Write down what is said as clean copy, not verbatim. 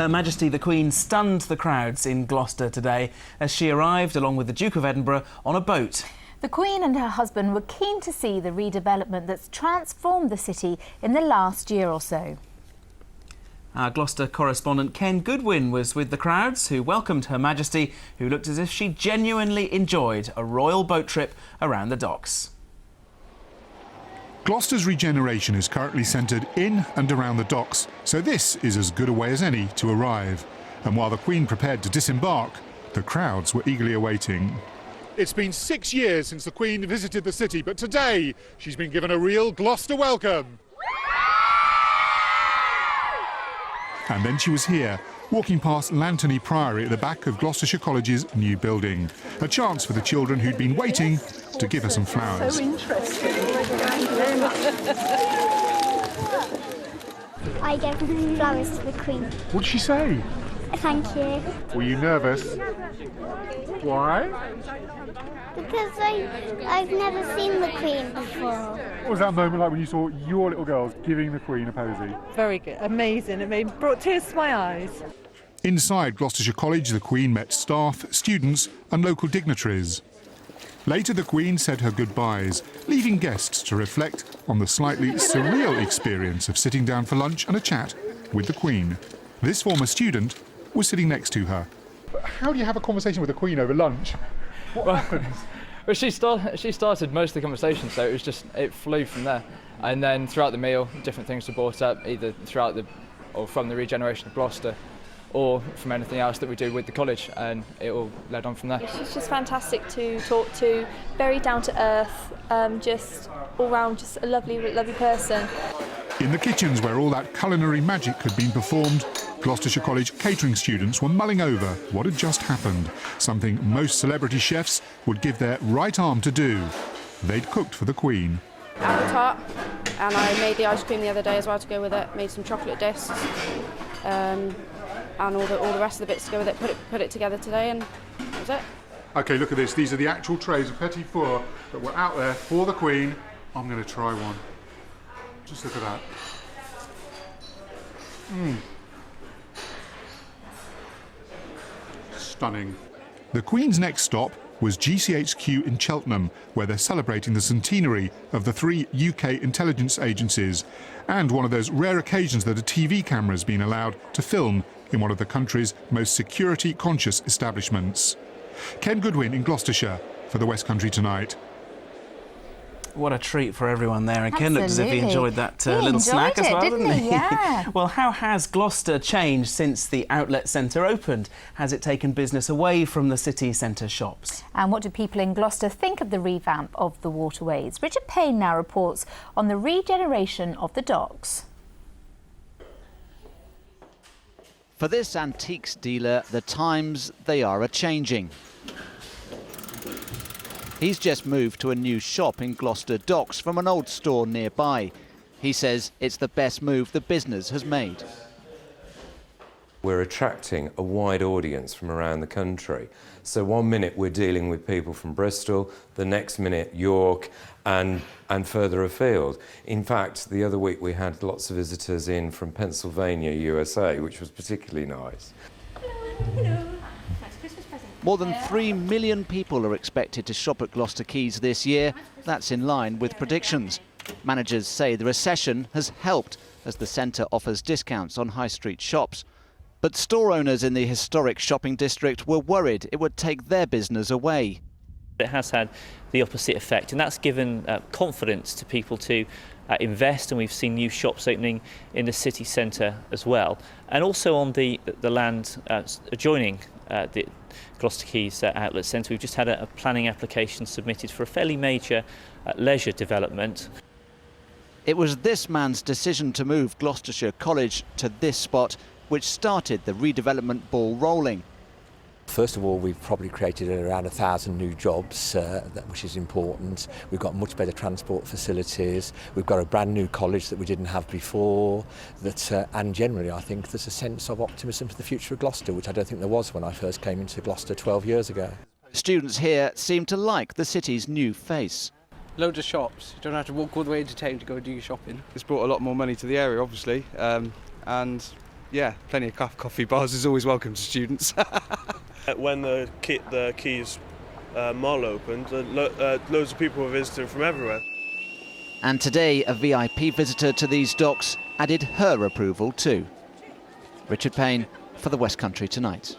Her Majesty the Queen stunned the crowds in Gloucester today as she arrived, along with the Duke of Edinburgh, on a boat. The Queen and her husband were keen to see the redevelopment that's transformed the city in the last year or so. Our Gloucester correspondent Ken Goodwin was with the crowds who welcomed Her Majesty, who looked as if she genuinely enjoyed a royal boat trip around the docks. Gloucester's regeneration is currently centred in and around the docks, so this is as good a way as any to arrive. And while the Queen prepared to disembark, the crowds were eagerly awaiting. It's been 6 years since the Queen visited the city, but today she's been given a real Gloucester welcome. And then she was here, walking past Lanterney Priory at the back of Gloucestershire College's new building. A chance for the children who'd been waiting to give her some flowers. So interesting. I gave flowers to the Queen. What did she say? Thank you. Were you nervous? Why? Because I've never seen the Queen before. What was that moment like when you saw your little girls giving the Queen a posy? Very good, amazing. It brought tears to my eyes. Inside Gloucestershire College, the Queen met staff, students and local dignitaries. Later, the Queen said her goodbyes, leaving guests to reflect on the slightly surreal experience of sitting down for lunch and a chat with the Queen. This former student was sitting next to her. But how do you have a conversation with the Queen over lunch? What happens? Well, she started most of the conversation, so it flew from there. And then throughout the meal, different things were brought up, either from the regeneration of Gloucester, or from anything else that we do with the college, and it all led on from there. She's just fantastic to talk to, very down to earth, just all round, just a lovely person. In the kitchens where all that culinary magic had been performed, Gloucestershire College catering students were mulling over what had just happened, something most celebrity chefs would give their right arm to do. They'd cooked for the Queen. Apple tart, and I made the ice cream the other day as well to go with it, made some chocolate discs, and all the rest of the bits to go with it, put it together today, and that was it. OK, look at this. These are the actual trays of petit four that were out there for the Queen. I'm going to try one. Just look at that. Stunning. The Queen's next stop was GCHQ in Cheltenham, where they're celebrating the centenary of the 3 UK intelligence agencies, and one of those rare occasions that a TV camera has been allowed to film in one of the country's most security-conscious establishments. Ken Goodwin in Gloucestershire for the West Country Tonight. What a treat for everyone there. And Ken looked as if he enjoyed that little snack as well, didn't he? Yeah. Well, how has Gloucester changed since the outlet centre opened? Has it taken business away from the city centre shops? And what do people in Gloucester think of the revamp of the waterways? Richard Payne now reports on the regeneration of the docks. For this antiques dealer, the times, they are a-changing. He's just moved to a new shop in Gloucester Docks from an old store nearby. He says it's the best move the business has made. We're attracting a wide audience from around the country. So one minute we're dealing with people from Bristol, the next minute York and further afield. In fact, the other week we had lots of visitors in from Pennsylvania, USA, which was particularly nice. Hello. More than 3 million people are expected to shop at Gloucester Quays this year. That's in line with predictions. Managers say the recession has helped as the centre offers discounts on high street shops. But store owners in the historic shopping district were worried it would take their business away. It has had the opposite effect, and that's given confidence to people to invest, and we've seen new shops opening in the city centre as well, and also on the land adjoining the Gloucester Quays Outlet Centre. We've just had a planning application submitted for a fairly major leisure development. It was this man's decision to move Gloucestershire College to this spot which started the redevelopment ball rolling. First of all, we've probably created around 1,000 new jobs, which is important. We've got much better transport facilities. We've got a brand new college that we didn't have before. And generally, I think there's a sense of optimism for the future of Gloucester, which I don't think there was when I first came into Gloucester 12 years ago. Students here seem to like the city's new face. Loads of shops. You don't have to walk all the way into town to go and do your shopping. It's brought a lot more money to the area, obviously, and Yeah, plenty of coffee bars is always welcome to students. When the Quays Mall opened, loads of people were visiting from everywhere. And today, a VIP visitor to these docks added her approval too. Richard Payne for the West Country Tonight.